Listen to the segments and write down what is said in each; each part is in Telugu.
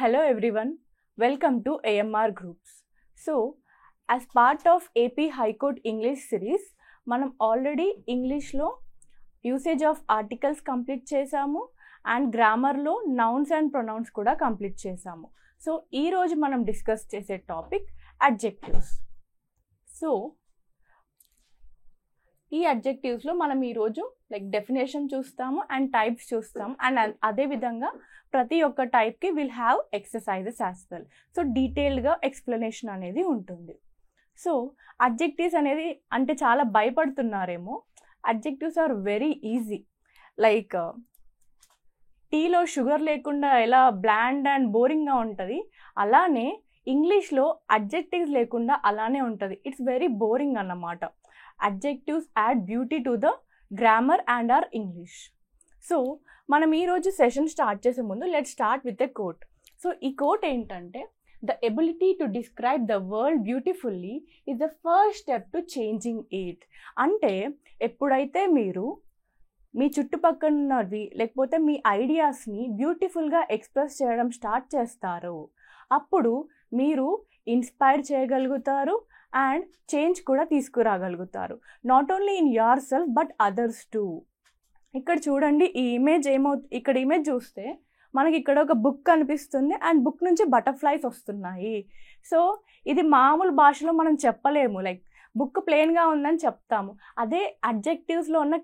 Hello everyone, welcome to AMR Groups. So, as part of AP High Court English series, మనం ఆల్రెడీ ఇంగ్లీష్లో యూసేజ్ ఆఫ్ ఆర్టికల్స్ కంప్లీట్ చేసాము అండ్ గ్రామర్లో నౌన్స్ అండ్ ప్రొనౌన్స్ కూడా కంప్లీట్ చేసాము. సో ఈరోజు మనం డిస్కస్ చేసే టాపిక్ అడ్జెక్టివ్స్. సో ఈ అడ్జెక్టివ్స్లో మనం ఈరోజు డెఫినేషన్ చూస్తాము అండ్ టైప్స్ చూస్తాము అండ్ అదేవిధంగా ప్రతి ఒక్క టైప్కి will have exercises as well. So డీటెయిల్డ్గా ఎక్స్ప్లెనేషన్ అనేది ఉంటుంది. సో అడ్జెక్టివ్స్ అనేది అంటే చాలా భయపడుతున్నారేమో. Adjectives are very easy. Like టీలో షుగర్ లేకుండా ఎలా బ్లాండ్ అండ్ బోరింగ్గా ఉంటుంది, అలానే ఇంగ్లీష్లో అడ్జెక్టివ్స్ లేకుండా అలానే ఉంటుంది. ఇట్స్ వెరీ బోరింగ్ అన్నమాట. Adjectives add beauty to the grammar and our English. So మనం ఈరోజు సెషన్ స్టార్ట్ చేసే ముందు let's start with a quote. So ఈ కోట్ ఏంటంటే, the ability to describe the world beautifully is the first step to changing it. అంటే ఎప్పుడైతే మీరు మీ చుట్టుపక్కల ఉన్నవి లేకపోతే మీ ఐడియాస్ని బ్యూటిఫుల్గా ఎక్స్ప్రెస్ చేయడం స్టార్ట్ చేస్తారో అప్పుడు మీరు ఇన్స్పైర్ చేయగలుగుతారు అండ్ చేంజ్ కూడా తీసుకురాగలుగుతారు. Not only in yourself but others too. ఇక్కడ చూడండి, ఈ ఇమేజ్ ఇక్కడ ఇమేజ్ చూస్తే మనకి ఇక్కడ ఒక బుక్ కనిపిస్తుంది అండ్ బుక్ నుంచి బటర్ఫ్లైస్ వస్తున్నాయి. సో ఇది మామూలు భాషలో మనం చెప్పలేము, లైక్ బుక్ ప్లెయిన్గా ఉందని చెప్తాము. అదే అడ్జెక్టివ్స్లో ఉన్న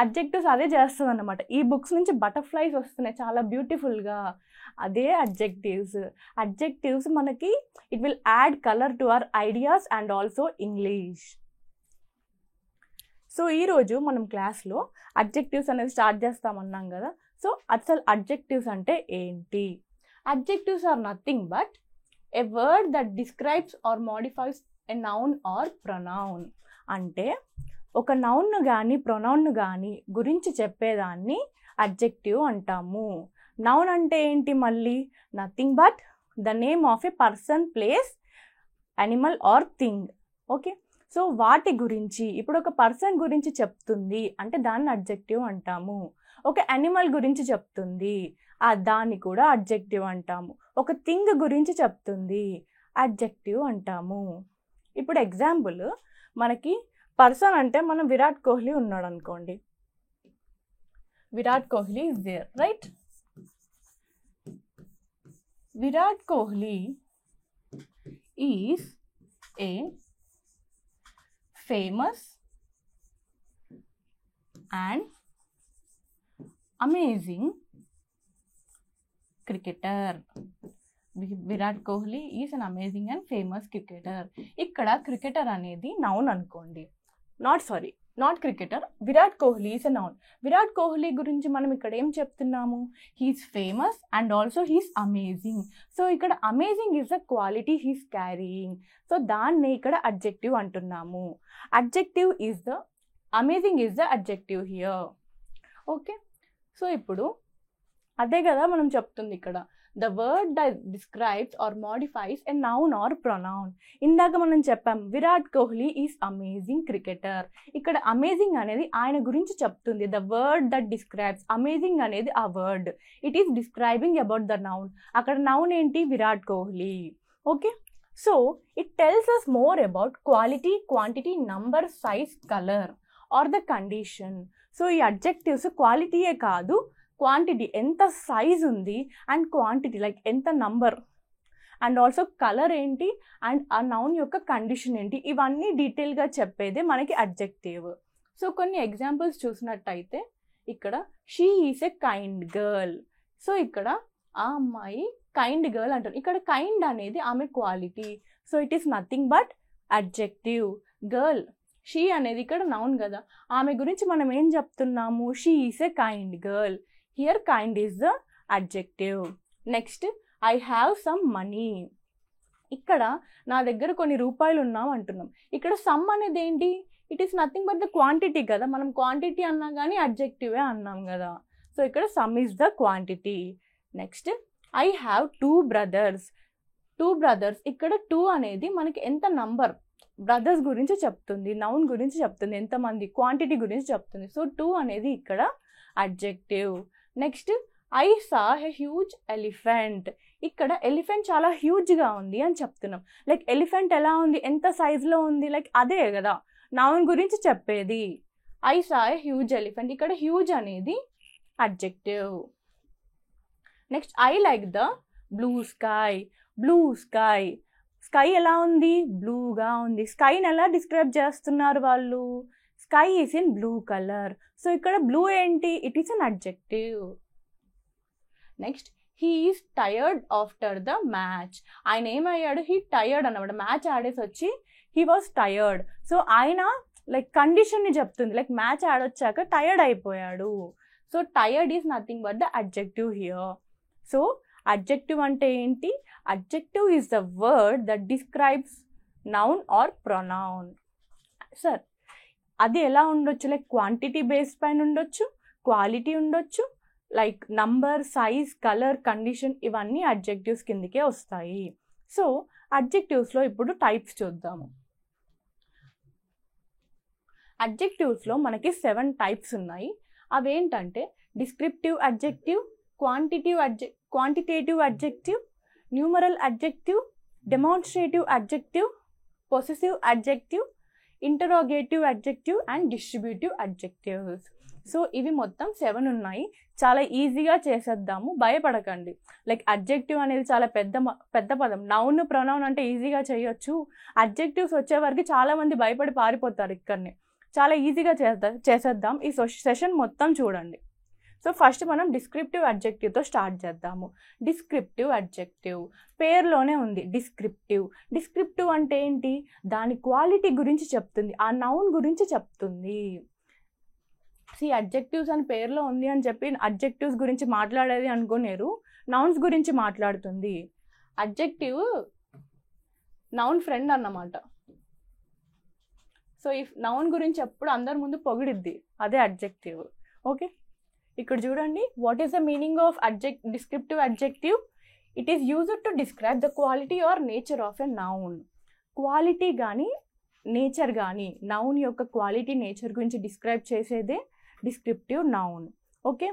అడ్జెక్టివ్స్ అదే చేస్తుంది అన్నమాట. ఈ బుక్స్ నుంచి బటర్ఫ్లైస్ వస్తున్నాయి చాలా బ్యూటిఫుల్గా. అదే అడ్జెక్టివ్స్ మనకి it will add colour to our ideas and also English. So ఈరోజు మనం క్లాస్లో అడ్జెక్టివ్స్ అనేది స్టార్ట్ చేస్తామన్నాం కదా. సో అసలు అడ్జెక్టివ్స్ అంటే ఏంటి? Adjectives are nothing but a word that describes or modifies a noun or pronoun. అంటే ఒక నౌన్ను కానీ ప్రొనౌన్ను కానీ గురించి చెప్పేదాన్ని అడ్జెక్టివ్ అంటాము. నౌన్ అంటే ఏంటి? మళ్ళీ nothing but the name of a person, place, animal or thing. Okay, so వాటి గురించి ఇప్పుడు ఒక పర్సన్ గురించి చెప్తుంది అంటే దాన్ని అడ్జెక్టివ్ అంటాము. ఒక యానిమల్ గురించి చెప్తుంది దాన్ని కూడా అడ్జెక్టివ్ అంటాము. ఒక థింగ్ గురించి చెప్తుంది అడ్జెక్టివ్ అంటాము. ఇప్పుడు ఎగ్జాంపుల్, మనకి పర్సన్ అంటే మనం విరాట్ కోహ్లీ ఉన్నాడు అనుకోండి. Virat Kohli is there, right? Virat Kohli is a famous and amazing cricketer. Virat Kohli is an amazing and famous cricketer. ఇక్కడ క్రికెటర్ అనేది నౌన్ అనుకోండి. Not cricketer, Virat Kohli is a noun. Virat Kohli గురించి మనం ఇక్కడ ఏం చెప్తున్నాము? He's famous and also he's amazing. So ఇక్కడ amazing is the quality he's carrying. So దాన్ని ఇక్కడ అడ్జెక్టివ్ అంటున్నాము. Amazing is the adjective here. Okay, so ఇప్పుడు అదే కదా మనం చెప్తుంది ఇక్కడ, the word that describes or modifies a noun or pronoun. ఇందాక మనం చెప్పాం Virat Kohli is amazing cricketer. ఇక్కడ అమేజింగ్ అనేది ఆయన గురించి చెప్తుంది. The word that describes, amazing అనేది ఆ word, it is describing about the noun. అక్కడ నౌన్ ఏంటి? Virat Kohli. Okay, so it tells us more about quality, quantity, number, size, colour or the condition. So ఈ అడ్జెక్టివ్స్ క్వాలిటీయే కాదు, క్వాంటిటీ ఎంత సైజ్ ఉంది అండ్ క్వాంటిటీ లైక్ ఎంత నంబర్ అండ్ ఆల్సో కలర్ ఏంటి అండ్ ఆ నౌన్ యొక్క కండిషన్ ఏంటి, ఇవన్నీ డీటెయిల్గా చెప్పేదే మనకి అడ్జెక్టివ్. సో కొన్ని ఎగ్జాంపుల్స్ చూసినట్టయితే ఇక్కడ she is a kind girl. So ఇక్కడ ఆ అమ్మాయి కైండ్ గర్ల్ అంటారు. ఇక్కడ కైండ్ అనేది ఆమె quality. So it is nothing but adjective. Girl, she అనేది ఇక్కడ నౌన్ కదా, ఆమె గురించి మనం ఏం చెప్తున్నాము? She is a kind girl. Here kind is the adjective. Next, I have some money. ఇక్కడ నా దగ్గర కొన్ని రూపాయలు ఉన్నాం అంటున్నాం. ఇక్కడ సమ్ అనేది ఏంటి? It is nothing but the quantity కదా. మనం క్వాంటిటీ అన్నా కానీ అడ్జెక్టివే అన్నాం కదా. సో ఇక్కడ some is the quantity. Next, I have 2 brothers. ఇక్కడ 2 అనేది మనకి ఎంత నంబర్, బ్రదర్స్ గురించి చెప్తుంది, నౌన్ గురించి చెప్తుంది, ఎంతమంది, క్వాంటిటీ గురించి చెప్తుంది. సో 2 అనేది ఇక్కడ adjective. Next, I saw a huge elephant. ఇక్కడ ఎలిఫెంట్ చాలా హ్యూజ్గా ఉంది అని చెప్తున్నాం. లైక్ ఎలిఫెంట్ ఎలా ఉంది, ఎంత సైజులో ఉంది, లైక్ అదే కదా నౌన్ గురించి చెప్పేది. I saw a huge elephant. ఇక్కడ హ్యూజ్ అనేది adjective. Next I like the blue sky. Blue sky. Sky ఎలా ఉంది, బ్లూగా ఉంది. స్కైని ఎలా డిస్క్రైబ్ చేస్తున్నారు వాళ్ళు, sky is in blue colour. So ఇక్కడ బ్లూ ఏంటి, it is an adjective. Next he is tired after the match. ఆయన ఏమయ్యాడు, హీ టయర్డ్ అన్నమాట. మ్యాచ్ ఆడేసి వచ్చి హీ వాజ్ టయర్డ్. సో ఆయన లైక్ కండిషన్ని చెప్తుంది, లైక్ మ్యాచ్ ఆడొచ్చాక టయర్డ్ అయిపోయాడు. So tired is nothing but the adjective here. So adjective అంటే ఏంటి, adjective is the word that describes noun or pronoun. Sir అది ఎలా ఉండొచ్చు, లైక్ క్వాంటిటీ బేస్డ్ పైన ఉండొచ్చు, క్వాలిటీ ఉండొచ్చు, like number, size, colour, condition, ఇవన్నీ అడ్జెక్టివ్స్ కిందకే వస్తాయి. సో అడ్జెక్టివ్స్లో ఇప్పుడు టైప్స్ చూద్దాము. అడ్జెక్టివ్స్లో మనకి 7 టైప్స్ ఉన్నాయి. అవేంటంటే descriptive adjective, quantitative adjective, numeral adjective, demonstrative adjective, possessive adjective, interrogative adjective and distributive adjectives. So ఇవి మొత్తం 7 ఉన్నాయి. చాలా ఈజీగా చేసేద్దాము, భయపడకండి. లైక్ అడ్జెక్టివ్ అనేది చాలా పెద్ద పదం. నౌన్ ప్రొనౌన్ అంటే ఈజీగా చేయొచ్చు. అడ్జెక్టివ్స్ వచ్చే వరకు చాలామంది భయపడి పారిపోతారు ఇక్కడనే. చాలా ఈజీగా చేసేద్దాం. ఈ సెషన్ మొత్తం చూడండి. సో ఫస్ట్ మనం డిస్క్రిప్టివ్ అడ్జెక్టివ్తో స్టార్ట్ చేద్దాము. డిస్క్రిప్టివ్ అడ్జెక్టివ్ పేరులోనే ఉంది, డిస్క్రిప్టివ్. డిస్క్రిప్టివ్ అంటే ఏంటి, దాని క్వాలిటీ గురించి చెప్తుంది, ఆ నౌన్ గురించి చెప్తుంది. అడ్జెక్టివ్స్ అని పేరులో ఉంది అని చెప్పి అడ్జెక్టివ్స్ గురించి మాట్లాడేది అనుకోలేరు, నౌన్స్ గురించి మాట్లాడుతుంది. అడ్జెక్టివ్ నౌన్ ఫ్రెండ్ అన్నమాట. సో ఈ నౌన్ గురించి ఎప్పుడు అందరి ముందు పొగిడిద్ది, అదే అడ్జెక్టివ్. ఓకే, ఇక్కడ చూడండి. What is the meaning of descriptive adjective? It is used to describe the quality are nature of a noun. Quality కానీ నేచర్ కానీ, నౌన్ యొక్క క్వాలిటీ నేచర్ గురించి డిస్క్రైబ్ చేసేదే డిస్క్రిప్టివ్ నౌన్. ఓకే,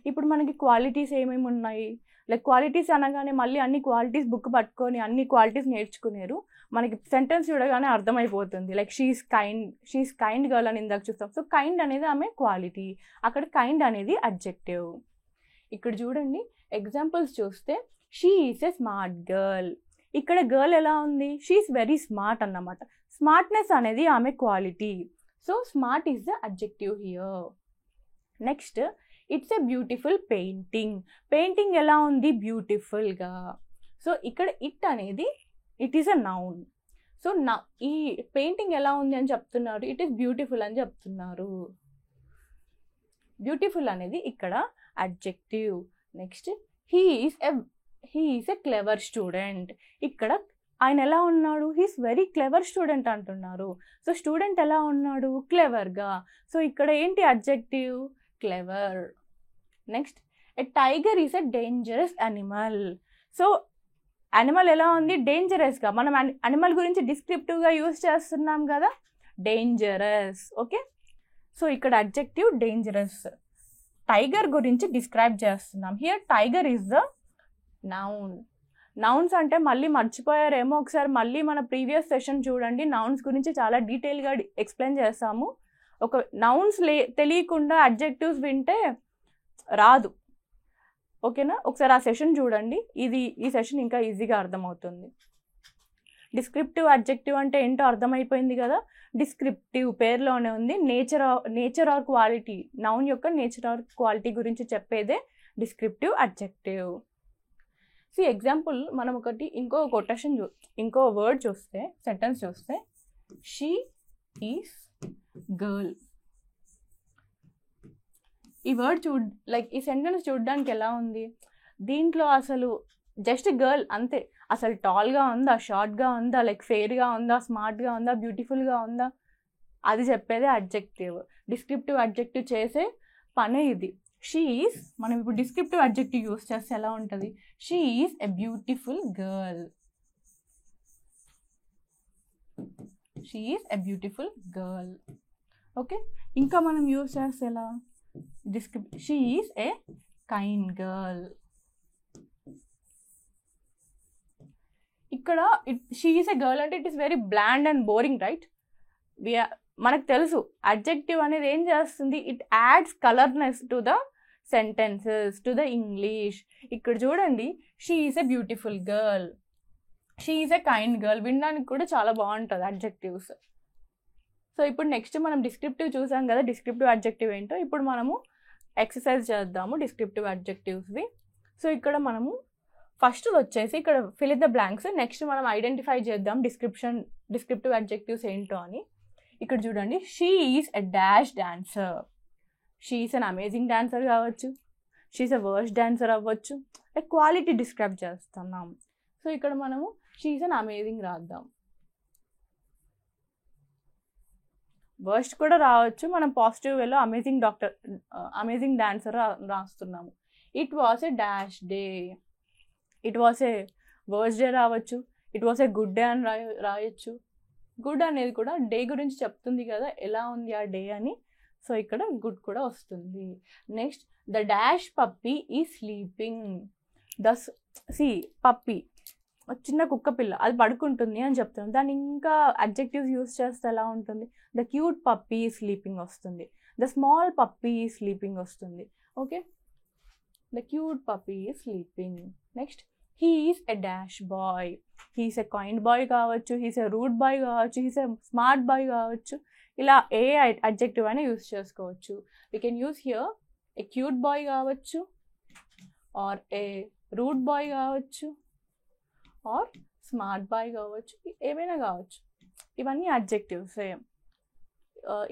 ఇప్పుడు మనకి క్వాలిటీస్ ఏమేమి ఉన్నాయి, లైక్ క్వాలిటీస్ అనగానే మళ్ళీ అన్ని క్వాలిటీస్ బుక్ పట్టుకొని అన్ని క్వాలిటీస్ నేర్చుకునేరు. మనకి సెంటెన్స్ చూడగానే అర్థమైపోతుంది. లైక్ షీఈస్ కైండ్ గర్ల్ అని ఇందాక చూస్తాం. సో కైండ్ అనేది ఆమె క్వాలిటీ, అక్కడ కైండ్ అనేది అడ్జెక్టివ్. ఇక్కడ చూడండి ఎగ్జాంపుల్స్ చూస్తే, she is a smart girl. ఇక్కడ గర్ల్ ఎలా ఉంది, షీ ఈస్ వెరీ స్మార్ట్ అన్నమాట. స్మార్ట్నెస్ అనేది ఆమె quality. So smart is the adjective here. Next, it's a beautiful painting. Painting ఎలా ఉంది, బ్యూటిఫుల్గా. సో ఇక్కడ ఇట్ అనేది it is a noun. So ఈ పెయింటింగ్ ఎలా ఉంది అని చెప్తున్నారు, ఇట్ ఈస్ బ్యూటిఫుల్ అని చెప్తున్నారు. బ్యూటిఫుల్ అనేది ఇక్కడ adjective. Next, he is a clever student. ఇక్కడ ఆయన ఎలా ఉన్నాడు, హీస్ వెరీ క్లెవర్ స్టూడెంట్ అంటున్నారు. సో స్టూడెంట్ ఎలా ఉన్నాడు, క్లెవర్గా. సో ఇక్కడ ఏంటి adjective, clever. Next, a tiger is a dangerous animal. So animal ఎలా ఉంది, డేంజరస్గా. మనం అనిమల్ గురించి డిస్క్రిప్టివ్గా యూజ్ చేస్తున్నాం కదా, డేంజరస్. ఓకే, సో ఇక్కడ అడ్జెక్టివ్ డేంజరస్. టైగర్ గురించి డిస్క్రైబ్ చేస్తున్నాం. Here tiger is the noun. Nouns అంటే మళ్ళీ మర్చిపోయారేమో, ఒకసారి మళ్ళీ మన ప్రీవియస్ సెషన్ చూడండి. నౌన్స్ గురించి చాలా డీటెయిల్గా ఎక్స్ప్లెయిన్ చేస్తాము. ఒక నౌన్స్ తెలియకుండా అడ్జెక్టివ్స్ వింటే రాదు. ఓకేనా, ఒకసారి ఆ సెషన్ చూడండి. ఈ సెషన్ ఇంకా ఈజీగా అర్థమవుతుంది. డిస్క్రిప్టివ్ అడ్జెక్టివ్ అంటే ఏంటో అర్థమైపోయింది కదా. డిస్క్రిప్టివ్ పేరులోనే ఉంది, నేచర్ ఆర్ క్వాలిటీ, నౌన్ యొక్క నేచర్ ఆర్ క్వాలిటీ గురించి చెప్పేదే డిస్క్రిప్టివ్ అడ్జెక్టివ్. ఎగ్జాంపుల్ మనం ఇంకో కొటేషన్ ఇంకో వర్డ్ చూస్తే, సెంటెన్స్ చూస్తే, షీ ఈస్ గర్ల్. ఈ వర్డ్ ఈ సెంటెన్స్ చూడడానికి ఎలా ఉంది, దీంట్లో అసలు జస్ట్ గర్ల్ అంతే. అసలు టాల్గా ఉందా, షార్ట్గా ఉందా, లైక్ ఫెయిర్గా ఉందా, స్మార్ట్గా ఉందా, బ్యూటిఫుల్గా ఉందా, అది చెప్పేదే అడ్జెక్టివ్. డిస్క్రిప్టివ్ అడ్జెక్టివ్ చేసే పనే ఇది. షీ ఈస్, మనం ఇప్పుడు డిస్క్రిప్టివ్ అడ్జెక్టివ్ యూస్ చేస్తే ఎలా ఉంటుంది, she is a beautiful girl. She is a beautiful girl. Okay, ఇంకా మనం యూస్ చేస్తే ఎలా, she is a kind girl. ఇక్కడ షీ ఈస్ ఎ గర్ల్ అంటే it is very bland and boring, right? మనకు తెలుసు అడ్జెక్టివ్ అనేది ఏం చేస్తుంది, it adds colourfulness to the sentences, to the English. ఇక్కడ చూడండి, she is a beautiful girl, she is a kind girl, వినడానికి కూడా చాలా బాగుంటుంది అడ్జెక్టివ్స్. సో ఇప్పుడు నెక్స్ట్ మనం డిస్క్రిప్టివ్ చూసాం కదా, డిస్క్రిప్టివ్ అడ్జెక్టివ్ ఏంటో. ఇప్పుడు మనము ఎక్సర్సైజ్ చేద్దాము డిస్క్రిప్టివ్ అడ్జెక్టివ్స్వి. సో ఇక్కడ మనము ఫస్ట్ వచ్చేసి ఇక్కడ fill in the blanks, next మనం ఐడెంటిఫై చేద్దాం డిస్క్రిప్టివ్ అడ్జెక్టివ్స్ ఏంటో అని. ఇక్కడ చూడండి, she is a dash dancer, she is an amazing dancer కావచ్చు, she is a worst dancer అవ్వచ్చు, క్వాలిటీ డిస్క్రైబ్ చేస్తున్నాం. సో ఇక్కడ మనము షీ ఈజ్ అన్ అమేజింగ్ రాద్దాం. వర్స్ట్ కూడా రావచ్చు, మనం పాజిటివ్ వేలో అమేజింగ్ డాన్సర్ రాస్తున్నాము. It was a dash day, it was a worst day రావచ్చు, it was a good day అని రాయొచ్చు. గుడ్ అనేది కూడా డే గురించి చెప్తుంది కదా, ఎలా ఉంది ఆ డే అని. సో ఇక్కడ గుడ్ కూడా వస్తుంది. Next, the dash puppy is sleeping. Puppy చిన్న కుక్క పిల్ల, అది పడుకుంటుంది అని చెప్తున్నాం. దాన్ని ఇంకా అడ్జెక్టివ్స్ యూస్ చేస్తే ఎలా ఉంటుంది, the cute puppy is sleeping వస్తుంది, the small puppy is sleeping వస్తుంది. Okay, the cute puppy is sleeping. Next, he is a dash boy, he's a kind boy కావచ్చు, హీస్ ఎ రూడ్ బాయ్ కావచ్చు, హీస్ ఎ స్మార్ట్ బాయ్ కావచ్చు. ఇలా ఏ అడ్జెక్టివ్ అయినా యూస్ చేసుకోవచ్చు. We can use here a cute boy కావచ్చు, ఆర్ ఏ రూడ్ బాయ్ కావచ్చు, ఆర్ స్మార్ట్ బాయ్ కావచ్చు, ఏమైనా కావచ్చు. ఇవన్నీ adjectives.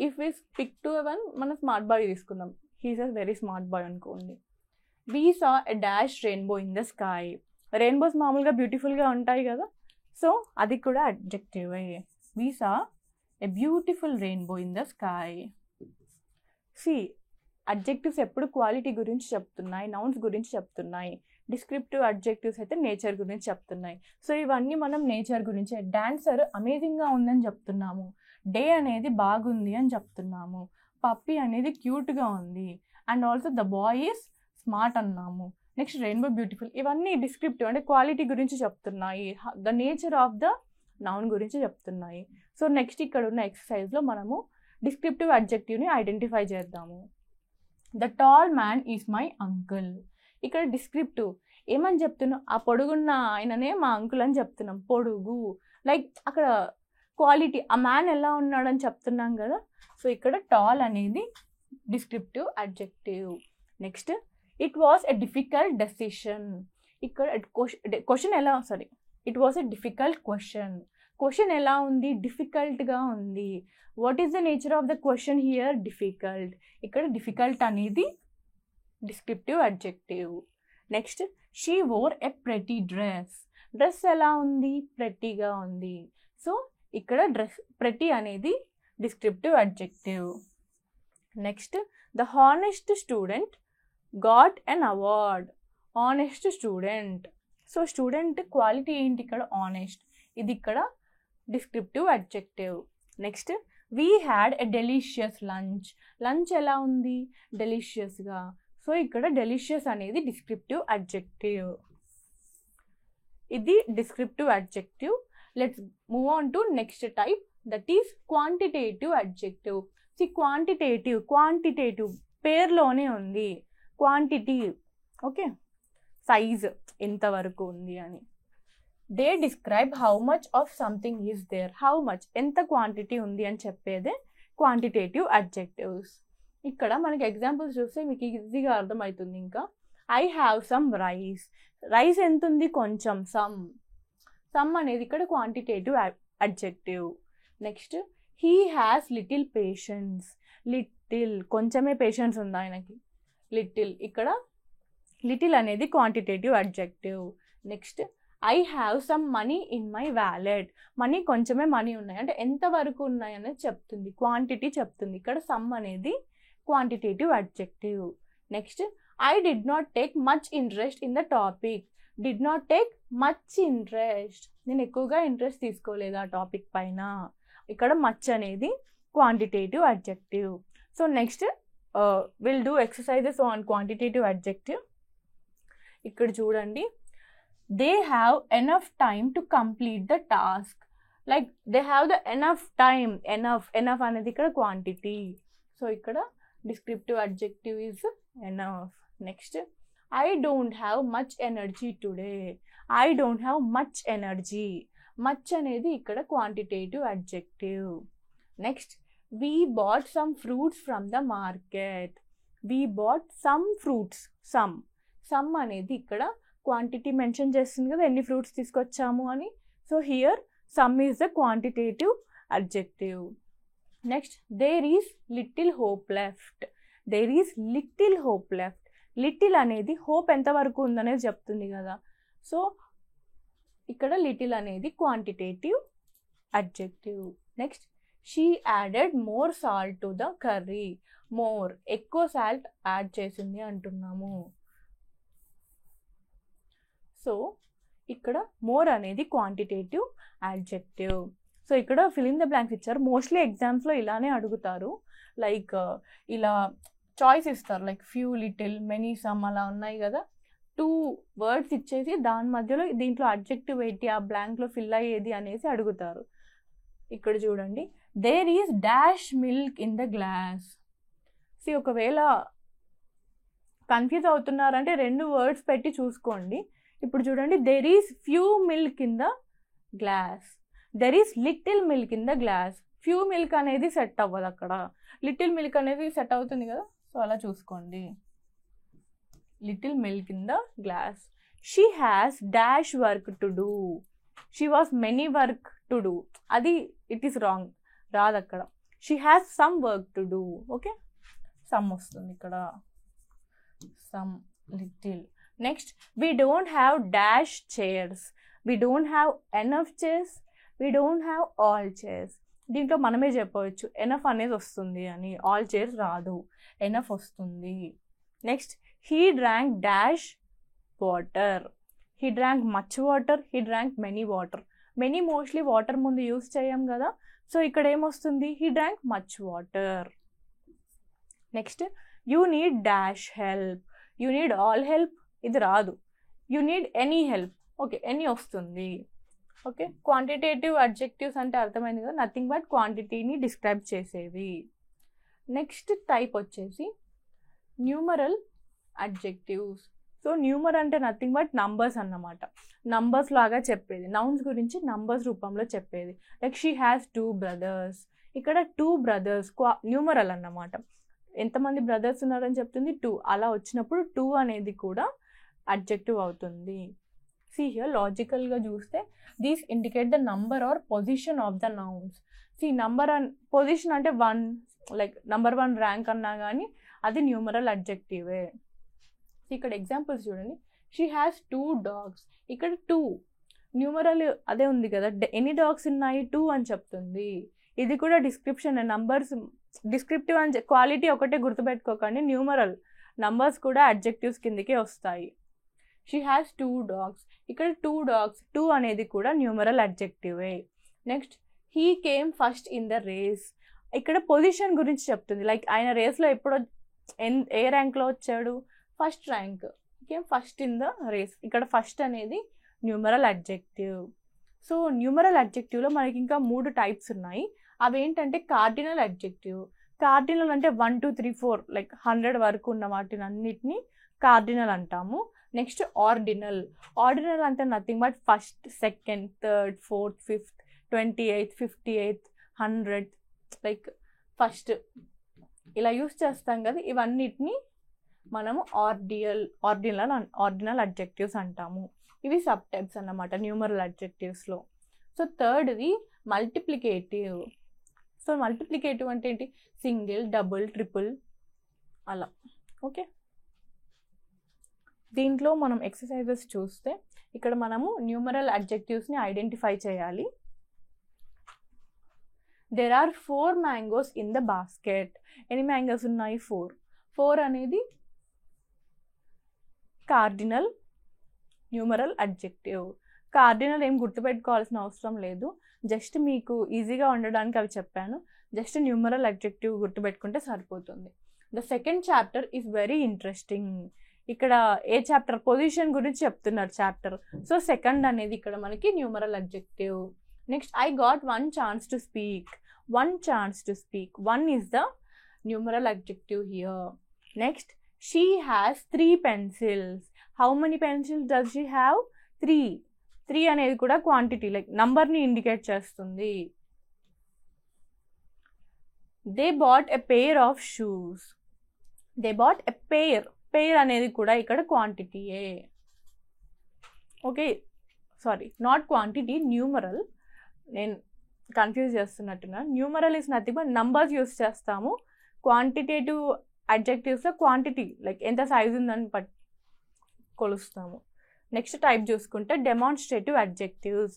If we pick to one, మనం స్మార్ట్ బాయ్ తీసుకుందాం, he's a very smart boy అనుకోండి. We saw a dash rainbow in the sky. Rainbows మామూలుగా బ్యూటిఫుల్గా ఉంటాయి కదా, సో అది కూడా adjective. We saw a beautiful rainbow in the sky. Adjectives ఎప్పుడు క్వాలిటీ గురించి చెప్తున్నాయి, నౌన్స్ గురించి చెప్తున్నాయి. డిస్క్రిప్టివ్ అడ్జెక్టివ్స్ అయితే నేచర్ గురించి చెప్తున్నాయి. సో ఇవన్నీ మనం నేచర్ గురించి. డాన్సర్ అమేజింగ్గా ఉందని చెప్తున్నాము, డే అనేది బాగుంది అని చెప్తున్నాము, పప్పీ అనేది క్యూట్గా ఉంది, and also the boy is smart అన్నాము. Next, rainbow beautiful. ఇవన్నీ డిస్క్రిప్టివ్ అంటే క్వాలిటీ గురించి చెప్తున్నాయి, the nature of the noun గురించి చెప్తున్నాయి. సో నెక్స్ట్ ఇక్కడ ఉన్న ఎక్సర్సైజ్లో మనము డిస్క్రిప్టివ్ అడ్జెక్టివ్ని ఐడెంటిఫై చేద్దాము. The tall man is my uncle. ఇక్కడ డిస్క్రిప్టివ్ ఏమని చెప్తున్నాం, ఆ పొడుగున్న ఆయననే మా అంకుల్ అని చెప్తున్నాం. పొడుగు, లైక్ అక్కడ క్వాలిటీ, ఆ మ్యాన్ ఎలా ఉన్నాడని చెప్తున్నాం కదా. సో ఇక్కడ టాల్ అనేది descriptive adjective. Next, it was a difficult decision. ఇక్కడ క్వశ్చన్ ఎలా, it was a difficult question. Question ఎలా ఉంది, డిఫికల్ట్గా ఉంది. What is the nature of the question here, difficult. ఇక్కడ డిఫికల్ట్ అనేది descriptive adjective. Next, she wore a pretty dress. Dress ఎలా ఉంది, ప్రెటీగా ఉంది. సో ఇక్కడ ప్రెటీ అనేది descriptive adjective. Next, the honest student got an award. Honest student. So student quality ఏంటి ఇక్కడ, ఆనెస్ట్. ఇది ఇక్కడ descriptive adjective. Next, we had a delicious lunch. Lunch ఎలా ఉంది, డెలిషియస్గా. సో ఇక్కడ డెలిషియస్ అనేది డిస్క్రిప్టివ్ అడ్జెక్టివ్. ఇది descriptive adjective. Let's move on to next type, that is quantitative adjective. Quantitative పేర్లోనే ఉంది, క్వాంటిటీ. ఓకే, సైజ్ ఎంతవరకు ఉంది అని. They describe how much of something is there. How much, ఎంత క్వాంటిటీ ఉంది అని చెప్పేదే క్వాంటిటేటివ్ అడ్జెక్టివ్స్. ఇక్కడ మనకి ఎగ్జాంపుల్స్ చూస్తే మీకు ఈజీగా అర్థమవుతుంది. ఇంకా I have some rice. Rice ఎంత ఉంది, కొంచెం. సమ్ అనేది ఇక్కడ quantitative adjective. Next, he has little patience. Little, కొంచెమే పేషెన్స్ ఉంది ఆయనకి. లిటిల్, ఇక్కడ లిటిల్ అనేది quantitative adjective. Next, I have some money in my wallet. Money, కొంచెమే మనీ ఉన్నాయి అంటే ఎంతవరకు ఉన్నాయి అనేది చెప్తుంది, క్వాంటిటీ చెప్తుంది. ఇక్కడ సమ్ అనేది quantitative adjective. Next, I did not take much interest in the topic. Did not take much interest, నేను ఎక్కువగా ఇంట్రెస్ట్ తీసుకోలేదు ఆ టాపిక్ పైన. ఇక్కడ మచ్ అనేది quantitative adjective. So next will do exercises on quantitative adjective. ఇక్కడ చూడండి, they have enough time to complete the task. Like they have the enough time. Enough అనేది ఇక్కడ క్వాంటిటీ. సో ఇక్కడ descriptive adjective is enough. Next, I don't have much energy today. I don't have much energy. Much అనేది ఇక్కడ quantitative adjective. Next, we bought some fruits from the market. We bought some fruits. some అనేది ఇక్కడ క్వాంటిటీ మెన్షన్ చేస్తుంది కదా, ఎన్ని ఫ్రూట్స్ తీసుకొచ్చాము అని. So here some is the quantitative adjective. Next, there is little hope left. There is little hope left. Little అనేది హోప్ ఎంతవరకు ఉందనేది చెప్తుంది కదా. సో ఇక్కడ లిటిల్ అనేది quantitative adjective. Next, she added more salt to the curry. More ఎక్కువ సాల్ట్ యాడ్ చేసింది అంటున్నాము. సో ఇక్కడ మోర్ అనేది క్వాంటిటేటివ్ అడ్జెక్టివ్. సో ఇక్కడ ఫిల్ ఇన్ ద బ్లాంక్స్ ఇచ్చారు. మోస్ట్లీ ఎగ్జామ్స్లో ఇలానే అడుగుతారు. లైక్ ఇలా చాయిస్ ఇస్తారు, like few, little, many, some అలా ఉన్నాయి కదా. 2 words ఇచ్చేసి దాని మధ్యలో దీంట్లో అడ్జెక్టివ్ ఏంటి, ఆ బ్లాంక్లో ఫిల్ అయ్యేది అనేసి అడుగుతారు. ఇక్కడ చూడండి, there is dash milk in the glass. ఒకవేళ కన్ఫ్యూజ్ అవుతున్నారంటే 2 words పెట్టి చూసుకోండి. ఇప్పుడు చూడండి, there is few milk in the glass. There is little milk in the glass. Few milk అనేది సెట్ అవ్వదు అక్కడ, లిటిల్ మిల్క్ అనేది సెట్ అవుతుంది కదా. సో అలా చూసుకోండి. Little milk in the glass. She has dash work to do. She was many work to do. అది ఇట్ ఈస్ రాంగ్, రాదు అక్కడ. She has some work to do. Okay, some వస్తుంది ఇక్కడ. Some, little. Next, we don't have dash chairs. We don't have enough chairs. We don't have all chairs. దీంట్లో మనమే చెప్పవచ్చు ఎనఫ్ అనేది వస్తుంది అని, ఆల్ చైర్స్ రాదు, ఎనఫ్ వస్తుంది. Next, he drank dash water. He drank much water. He drank many water. Many mostly water ముందు యూస్ చేయం కదా. సో ఇక్కడ ఏమొస్తుంది, he drank much water. Next, you need dash help. You need all help, ఇది రాదు. You need any help. Okay, any వస్తుంది. ఓకే, క్వాంటిటేటివ్ అడ్జెక్టివ్స్ అంటే అర్థమైంది కదా, నథింగ్ బట్ క్వాంటిటీని డిస్క్రైబ్ చేసేవి. నెక్స్ట్ టైప్ వచ్చేసి న్యూమరల్ అడ్జెక్టివ్స్. సో న్యూమర్ అంటే నథింగ్ బట్ నంబర్స్ అన్నమాట. నంబర్స్ లాగా చెప్పేది, నౌన్స్ గురించి నంబర్స్ రూపంలో చెప్పేది. Like she has 2 brothers. ఇక్కడ 2 brothers న్యూమరల్ అన్నమాట. ఎంతమంది బ్రదర్స్ ఉన్నారని చెప్తుంది, 2. అలా వచ్చినప్పుడు 2 అనేది కూడా అడ్జెక్టివ్ అవుతుంది. See here, లాజికల్గా చూస్తే these indicate the number or position of the nouns. Number and position అంటే 1, లైక్ నంబర్ 1 ర్యాంక్ అన్నా కానీ అది న్యూమరల్ అడ్జెక్టివే. ఇక్కడ ఎగ్జాంపుల్స్ చూడండి, షీ హ్యాస్ 2 dogs. ఇక్కడ 2 న్యూమరల్ అదే ఉంది కదా, ఎన్ని డాగ్స్ ఉన్నాయి, 2 అని చెప్తుంది. ఇది కూడా డిస్క్రిప్షన్, నంబర్స్ డిస్క్రిప్టివ్ అని క్వాలిటీ ఒకటే గుర్తుపెట్టుకోకండి, న్యూమరల్ నంబర్స్ కూడా అడ్జెక్టివ్స్ కిందకే వస్తాయి. She has 2 dogs. ఇక్కడ 2 dogs, 2 అనేది కూడా న్యూమరల్ అడ్జెక్టివే. Next, he came first in the race. ఇక్కడ పొజిషన్ గురించి చెప్తుంది, లైక్ ఆయన రేస్లో ఎప్పుడో ఏ ర్యాంక్లో వచ్చాడు, first rank. Came first in the race. ఇక్కడ ఫస్ట్ అనేది న్యూమరల్ అడ్జెక్టివ్. సో న్యూమరల్ అడ్జెక్టివ్లో మనకి ఇంకా 3 types ఉన్నాయి. అవి ఏంటంటే కార్డినల్ అడ్జెక్టివ్. కార్డినల్ అంటే 1, 2, 3, 4 లైక్ 100 వరకు ఉన్న వాటిని అన్నిటినీ కార్డినల్ అంటాము. Next, ordinal. ఆర్డినల్ అంటే nothing but first, second, third, fourth, fifth, 28th, 58th, 100 like first ఇలా యూస్ చేస్తాం కదా. ఇవన్నిటిని మనము ఆర్డినల్ అడ్జెక్టివ్స్ అంటాము. ఇవి సబ్ టైప్స్ అన్నమాట న్యూమరల్ అడ్జెక్టివ్స్లో. సో థర్డ్ది మల్టిప్లికేటివ్. సో మల్టిప్లికేటివ్ అంటే ఏంటి, సింగిల్, డబుల్, ట్రిపుల్ అలా. ఓకే, దీంట్లో మనం ఎక్సర్సైజెస్ చూస్తే ఇక్కడ మనము న్యూమరల్ అడ్జెక్టివ్స్ని ఐడెంటిఫై చేయాలి. There are 4 mangoes in the basket. ఎన్ని మ్యాంగోస్ ఉన్నాయి, 4. 4 అనేది కార్డినల్ న్యూమరల్ అడ్జెక్టివ్. కార్డినల్ ఏం గుర్తుపెట్టుకోవాల్సిన అవసరం లేదు, జస్ట్ మీకు ఈజీగా ఉండడానికి అవి చెప్పాను. జస్ట్ న్యూమరల్ అడ్జెక్టివ్ గుర్తుపెట్టుకుంటే సరిపోతుంది. The second chapter is very interesting. ఇక్కడ ఏ చాప్టర్? పొజిషన్ గురించి చెప్తున్నారు చాప్టర్. సో సెకండ్ అనేది ఇక్కడ మనకి numeral adjective. Next I got one chance to speak. One chance to speak, one is the numeral adjective here. Next she has 3 pencils. How many pencils does she have? 3. 3 అనేది కూడా క్వాంటిటీ, లైక్ నంబర్ని ఇండికేట్ చేస్తుంది. They bought a pair of shoes. They bought a pair. Pair అనేది కూడా ఇక్కడ క్వాంటిటీయే. Okay, sorry, not quantity, numeral. నేను కన్ఫ్యూజ్ చేస్తున్నట్టున్నా. Numeral is nothing but numbers use చేస్తాము. క్వాంటిటేటివ్ అడ్జెక్టివ్స్లో క్వాంటిటీ, లైక్ ఎంత సైజ్ ఉందని కొలుస్తాము. నెక్స్ట్ టైప్ చూసుకుంటే డెమాన్స్ట్రేటివ్ అడ్జెక్టివ్స్.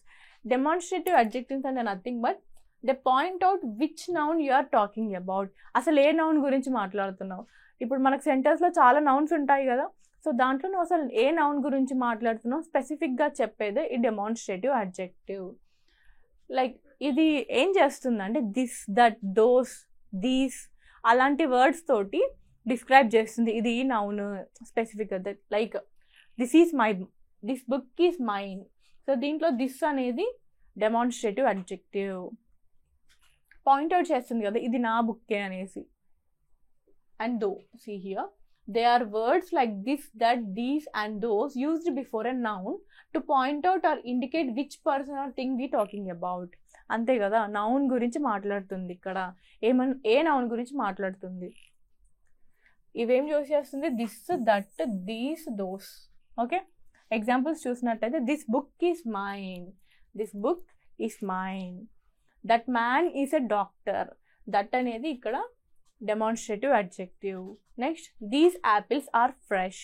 డెమాన్స్ట్రేటివ్ అడ్జెక్టివ్స్ అంటే nothing but they point out which noun you are talking about. అసలు ఏ నౌన్ గురించి మాట్లాడుతున్నావు? ఇప్పుడు మనకు సెంటెన్స్లో చాలా నౌన్స్ ఉంటాయి కదా, సో దాంట్లో నువ్వు అసలు ఏ నౌన్ గురించి మాట్లాడుతున్నావు స్పెసిఫిక్గా చెప్పేదే ఈ డెమాన్స్ట్రేటివ్ అడ్జెక్టివ్. లైక్ ఇది ఏం చేస్తుందంటే దిస్, దట్, దోస్, దీస్ అలాంటి వర్డ్స్ తోటి డిస్క్రైబ్ చేస్తుంది. ఇది ఈ నౌన్ స్పెసిఫిక్గా. That like this is my, this book is mine. So దీంట్లో దిస్ అనేది డెమాన్స్ట్రేటివ్ అడ్జెక్టివ్. పాయింట్అవుట్ చేస్తుంది కదా ఇది నా బుక్కే అనేసి. And though, see here, they are words like this, that, these and those used before a noun to point out or indicate which person or thing we talking about. అంతే కదా, నౌన్ గురించి మాట్లాడుతుంది ఇక్కడ. ఏ నౌన్ గురించి మాట్లాడుతుంది? ఇవేం యూజ్ చేస్తుంది? This, that, these, those. Okay, examples చూసినట్టయితే this book is mine. This book is mine. That man is a doctor. That అనేది ఇక్కడ demonstrative adjective. Next these apples are fresh.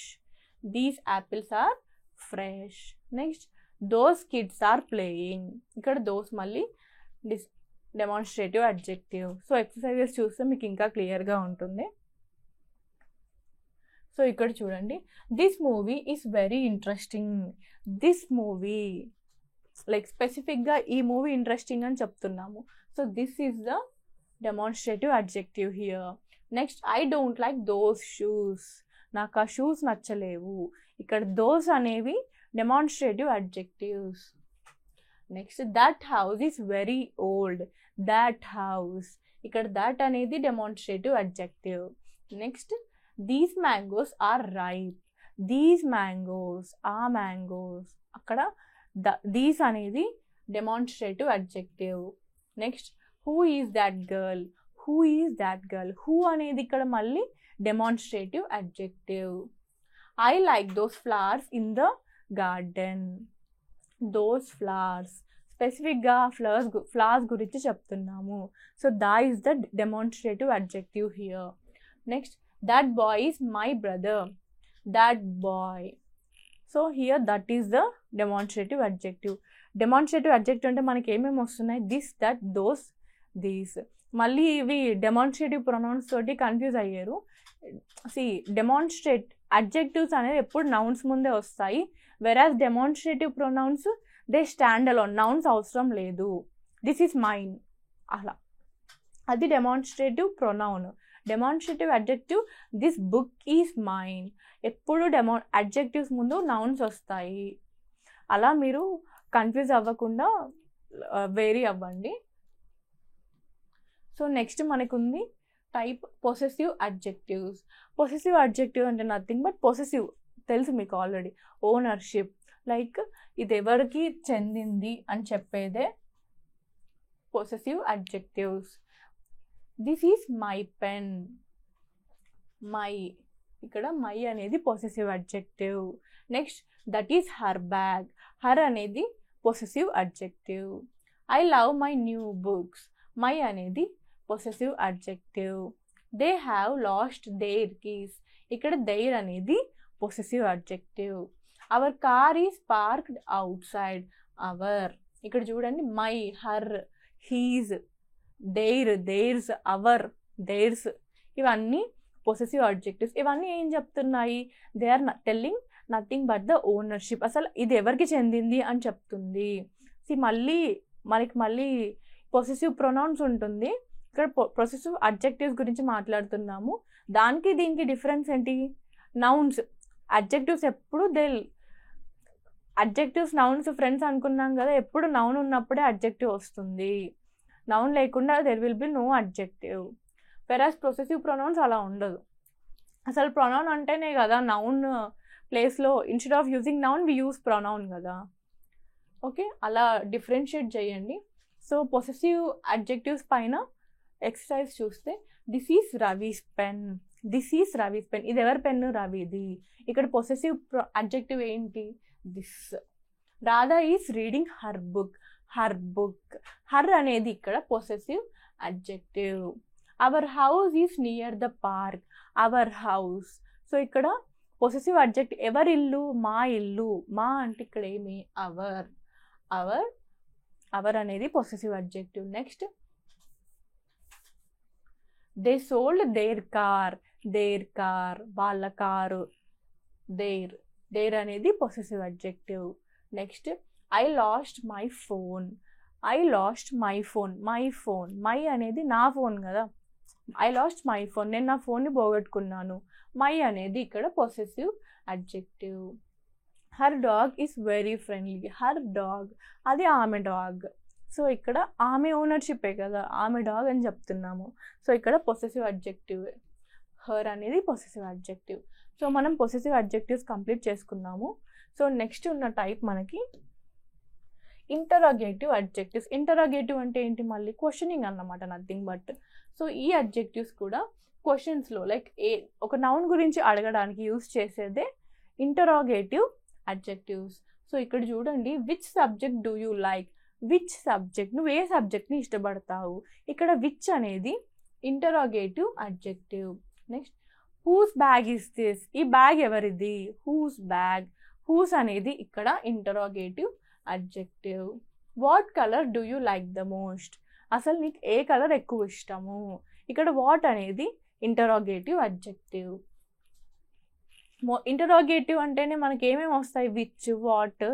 These apples are fresh. Next those kids are playing. ఇక్కడ దోస్ మళ్ళీ డెమాన్స్ట్రేటివ్ అడ్జెక్టివ్. సో ఎక్సర్సైజెస్ చూస్తే మీకు ఇంకా క్లియర్గా ఉంటుంది. సో ఇక్కడ చూడండి, this movie is very interesting. This movie, like స్పెసిఫిక్గా ఈ మూవీ ఇంట్రెస్టింగ్ అని చెప్తున్నాము. So this is the demonstrative adjective here. Next I don't like those shoes. నాకు ఆ షూస్ నచ్చలేవు. ఇక్కడ దోస్ అనేవి demonstrative adjectives. Next that house is very old. That house, ఇక్కడ దట్ అనేది demonstrative adjective. Next these mangoes are ripe. These mangoes, ఆ మ్యాంగోస్, అక్కడ దీస్ అనేది demonstrative adjective. Next who is that girl. Who is that girl. Who అనేది ఇక్కడ మళ్ళీ demonstrative adjective. I like those flowers in the garden. Those flowers, స్పెసిఫిక్గా ఫ్లవర్స్ గురించి చెప్తున్నాము. So that is the demonstrative adjective here. Next that boy is my brother. That boy. So here that is the demonstrative adjective. Demonstrative adjective అంటే మనకి ఏమేమి వస్తున్నాయి? This, that, those, these. మళ్ళీ ఇవి డెమాన్స్ట్రేటివ్ ప్రొనౌన్స్ తోటి కన్ఫ్యూజ్ అయ్యారు. డెమాన్స్ట్రేట్ అడ్జెక్టివ్స్ అనేది ఎప్పుడు నౌన్స్ ముందే వస్తాయి. Whereas demonstrative pronouns they stand alone, nouns అవసరం లేదు. దిస్ ఈజ్ మైన్ అలా, అది demonstrative pronoun. Demonstrative adjective this book is mine. ఎప్పుడు అడ్జెక్టివ్స్ ముందు నౌన్స్ వస్తాయి. అలా మీరు కన్ఫ్యూజ్ అవ్వకుండా వేరీ అవ్వండి. సో నెక్స్ట్ మనకుంది type possessive adjectives. Possessive adjective అంటే నథింగ్ బట్ పొసెసివ్ తెలుసు మీకు ఆల్రెడీ, ఓనర్షిప్. లైక్ ఇది ఎవరికి చెందింది అని చెప్పేదే possessive adjectives. This is my pen. My, ఇక్కడ మై అనేది possessive adjective. Next that is her bag. Her అనేది possessive adjective. I love my new books. My అనేది possessive adjective. They have lost their keys. ఇక్కడ దేర్ అనేది possessive adjective. Our car is parked outside. Our, ఇక్కడ చూడండి my, her, his, their, theirs, our, theirs, ఇవన్నీ పొసెసివ్ అడ్జెక్టివ్స్. ఇవన్నీ ఏం చెప్తున్నాయి? They are telling nothing but the ownership. అసలు ఇది ఎవరికి చెందింది అని చెప్తుంది. మళ్ళీ మనకి మళ్ళీ పొసెసివ్ ప్రొనౌన్స్ ఉంటుంది. ఇక్కడ పొసెసివ్ అడ్జెక్టివ్స్ గురించి మాట్లాడుతున్నాము. దానికి దీనికి డిఫరెన్స్ ఏంటి? నౌన్స్, అడ్జెక్టివ్స్ ఎప్పుడు అడ్జెక్టివ్స్ నౌన్స్ ఫ్రెండ్స్ అనుకున్నాం కదా, ఎప్పుడు నౌన్ ఉన్నప్పుడే అడ్జెక్టివ్ వస్తుంది, నౌన్ లేకుండా there will be no adjective. Whereas possessive pronouns అలా ఉండదు. అసలు ప్రొనౌన్ అంటేనే కదా నౌన్ ప్లేస్లో instead of using noun we use pronoun కదా. ఓకే, అలా డిఫరెన్షియేట్ చేయండి. సో పొసెసివ్ అడ్జెక్టివ్స్ పైన ఎక్సర్సైజ్ చూస్తే this is Ravi's pen, this is Ravi's pen, ఇది ఎవరి పెన్ను? రవిది. ఇక్కడ పొసెసివ్ అడ్జెక్టివ్ ఏంటి? This. Radha is reading her book, her book. Her అనేది ఇక్కడ possessive adjective. Our house is near the park, our house. So ఇక్కడ పొసెసివ్ అడ్జెక్టివ్ ఎవరి ఇల్లు? మా ఇల్లు. మా అంటే ఇక్కడ ఏమి? అవర్. అవర్, అవర్ అనేది possessive adjective. Next they sold their car, their car, వాళ్ళ కారు. దేర్, దేర్ అనేది possessive adjective. Next I lost my phone, I lost my phone, my phone, my అనేది నా ఫోన్ కదా. ఐ లాస్ట్ మై ఫోన్, నేను నా ఫోన్ని పోగొట్టుకున్నాను. మై అనేది ఇక్కడ possessive adjective. Her dog is very friendly, her dog అది ఆమె డాగ్. సో ఇక్కడ ఆమె ఓనర్షిప్పే కదా, ఆమె డాగ్ అని చెప్తున్నాము. సో ఇక్కడ పొసెసివ్ అడ్జెక్టివ్, హర్ అనేది పొసెసివ్ అడ్జెక్టివ్. సో మనం పొసెసివ్ అడ్జెక్టివ్స్ కంప్లీట్ చేసుకున్నాము. సో నెక్స్ట్ ఉన్న టైప్ మనకి ఇంటరాగేటివ్ అడ్జెక్టివ్స్. ఇంటరాగేటివ్ అంటే ఏంటి? మళ్ళీ క్వశ్చనింగ్ అన్నమాట, నథింగ్ బట్. సో ఈ అడ్జెక్టివ్స్ కూడా క్వశ్చన్స్లో లైక్ ఒక నౌన్ గురించి అడగడానికి యూజ్ చేసేదే ఇంటరాగేటివ్ అడ్జెక్టివ్స్. సో ఇక్కడ చూడండి, which subject do you like, which subject, నువ్వు ఏ సబ్జెక్ట్ని ఇష్టపడతావు. ఇక్కడ విచ్ అనేది interrogative adjective. Next whose bag is this, ఈ బ్యాగ్ ఎవరిది? హూస్ బ్యాగ్, హూస్ అనేది ఇక్కడ interrogative adjective. What colour do you like the most, అసలు నీకు ఏ కలర్ ఎక్కువ ఇష్టము. ఇక్కడ వాట్ అనేది ఇంటరాగేటివ్ అడ్జెక్టివ్. ఇంటరాగేటివ్ అంటేనే మనకి ఏమేమి వస్తాయి? విచ్, వాట్,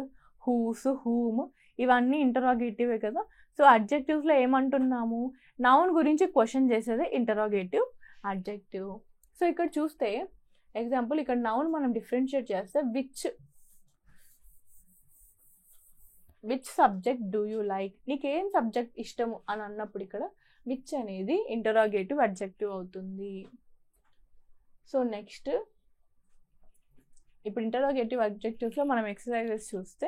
హూస్, హూమ్, ఇవన్నీ ఇంటరాగేటివే కదా. సో అడ్జెక్టివ్స్లో ఏమంటున్నాము? నౌన్ గురించి క్వశ్చన్ చేసేదే ఇంటరాగేటివ్ అడ్జెక్టివ్. సో ఇక్కడ చూస్తే ఎగ్జాంపుల్, ఇక్కడ నౌన్ మనం డిఫరెన్షియేట్ చేస్తే which subject do you like, నీకేం సబ్జెక్ట్ ఇష్టము అని అన్నప్పుడు ఇక్కడ విచ్ అనేది ఇంటరాగేటివ్ అడ్జెక్టివ్ అవుతుంది. సో నెక్స్ట్ ఇప్పుడు ఇంటరాగేటివ్ అడ్జెక్టివ్స్లో మనం ఎక్సర్సైజెస్ చూస్తే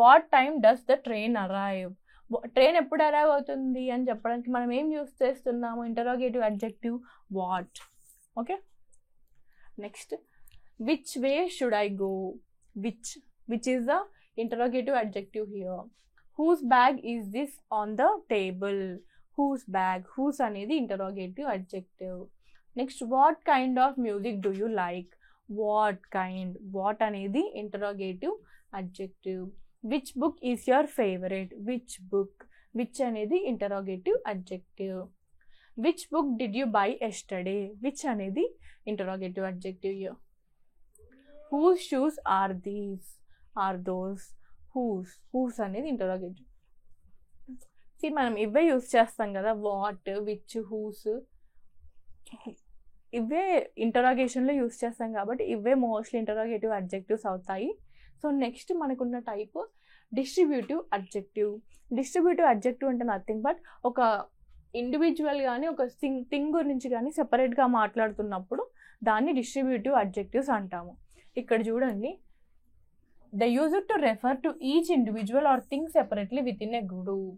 what time does the train arrive, train ఎప్పుడు అరైవ్ అవుతుంది అని చెప్పడానికి మనం ఏం యూస్ చేస్తున్నాము? Interrogative adjective what. Okay, next which way should I go, which, which is the interrogative adjective here. Whose bag is this on the table, whose bag, whose అనేది interrogative adjective. Next, what kind of music do you like, what kind, what అనేది interrogative adjective. Which book is your favorite, which book, which అనేది interrogative adjective. Which book did you buy yesterday, which అనేది interrogative adjective here. Whose shoes are these, are those, whose అనేది ఇంటరాగేటివ్. మనం ఇవే యూస్ చేస్తాం కదా, వాట్, విచ్, హూస్, ఇవే ఇంటరాగేషన్లో యూస్ చేస్తాం కాబట్టి ఇవే మోస్ట్లీ ఇంటరాగేటివ్ అడ్జెక్టివ్స్ అవుతాయి. సో నెక్స్ట్ మనకున్న type distributive adjective. Distributive adjective అంటే నథింగ్ బట్ ఒక ఇండివిజువల్ కానీ ఒక థింగ్ గురించి కానీ సెపరేట్గా మాట్లాడుతున్నప్పుడు దాన్ని డిస్ట్రిబ్యూటివ్ అడ్జెక్టివ్స్ అంటాము. ఇక్కడ చూడండి, they use it to refer to each individual or thing separately within a group.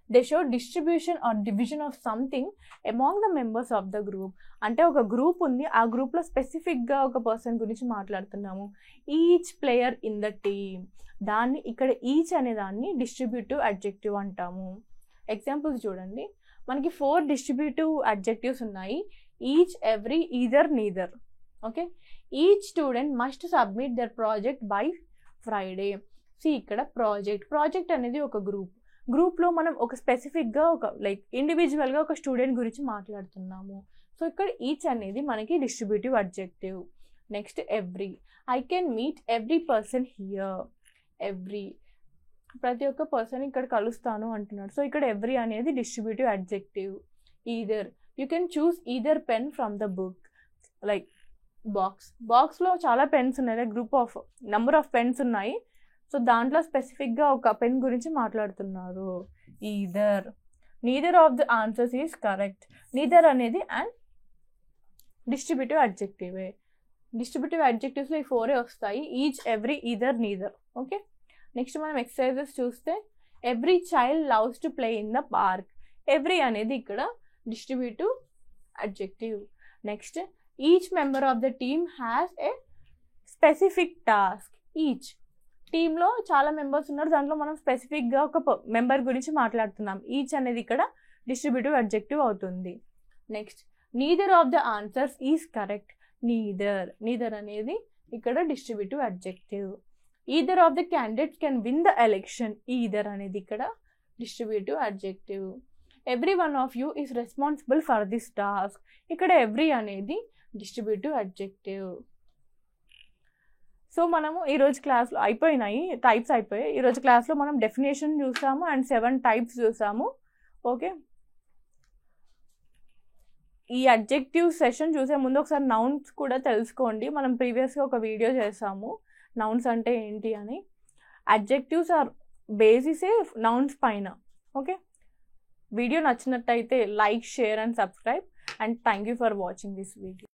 They show distribution or division of something among the members of the group. అంటే ఒక గ్రూప్ ఉంది, ఆ గ్రూప్లో స్పెసిఫిక్గా ఒక పర్సన్ గురించి మాట్లాడుతున్నాము. Each player in the team, దాన్ని ఇక్కడ ఈచ్ అనే దాన్ని డిస్ట్రిబ్యూటివ్ అడ్జెక్టివ్ అంటాము. ఎగ్జాంపుల్స్ చూడండి, మనకి 4 డిస్ట్రిబ్యూటివ్ అడ్జెక్టివ్స్ ఉన్నాయి. Each, every, either, neither. Okay, each student must submit their project by Friday. ఇక్కడ ప్రాజెక్ట్ అనేది ఒక గ్రూప్లో మనం ఒక స్పెసిఫిక్గా ఒక లైక్ ఇండివిజువల్గా ఒక స్టూడెంట్ గురించి మాట్లాడుతున్నాము. సో ఇక్కడ ఈచ్ అనేది మనకి distributive adjective. Next every, I can meet every person here, every ప్రతి ఒక్క పర్సన్ ఇక్కడ కలుస్తాను అంటున్నాడు. సో ఇక్కడ ఎవ్రీ అనేది distributive adjective. Either you can choose either pen from the book. Like బాక్స్లో చాలా పెన్స్ ఉన్నాయి, like group of number of pens ఉన్నాయి. సో దాంట్లో స్పెసిఫిక్గా ఒక పెన్ గురించి మాట్లాడుతున్నారు. Either. Neither of the answers is correct. Neither అనేది అండ్ డిస్ట్రిబ్యూటివ్ అడ్జెక్టివే. డిస్ట్రిబ్యూటివ్ అడ్జెక్టివ్స్లో ఈ 4 వస్తాయి. Each, every, either, neither. Okay. Next మనం ఎక్సర్సైజెస్ చూస్తే every child loves to play in the park. Every అనేది ఇక్కడ distributive adjective. Next each member of the team has a specific task. Each టీంలో చాలా మెంబర్స్ ఉన్నారు, దాంట్లో మనం స్పెసిఫిక్గా ఒక మెంబర్ గురించి మాట్లాడుతున్నాం. ఈచ్ అనేది ఇక్కడ డిస్ట్రిబ్యూటివ్ అడ్జెక్టివ్ అవుతుంది. Next neither of the answers is correct. Neither అనేది ఇక్కడ distributive adjective. Either of the candidates can win the election. Either అనేది ఇక్కడ distributive adjective. Every one of you is responsible for this task. ఇక్కడ ఎవ్రీ అనేది డిస్ట్రిబ్యూటివ్ అడ్జెక్టివ్. సో మనము ఈరోజు క్లాస్లో టైప్స్ అయిపోయాయి. ఈరోజు క్లాస్లో మనం డెఫినేషన్ చూసాము అండ్ 7 టైప్స్ చూసాము. ఓకే. ఈ అడ్జెక్టివ్ సెషన్ చూసే ముందు ఒకసారి నౌన్స్ కూడా తెలుసుకోండి. మనం ప్రీవియస్గా ఒక వీడియో చేసాము నౌన్స్ అంటే ఏంటి అని. అడ్జెక్టివ్స్ ఆర్ బేసిసే నౌన్స్ పైన. ఓకే. వీడియో నచ్చినట్టయితే like, share and subscribe. And thank you for watching this video.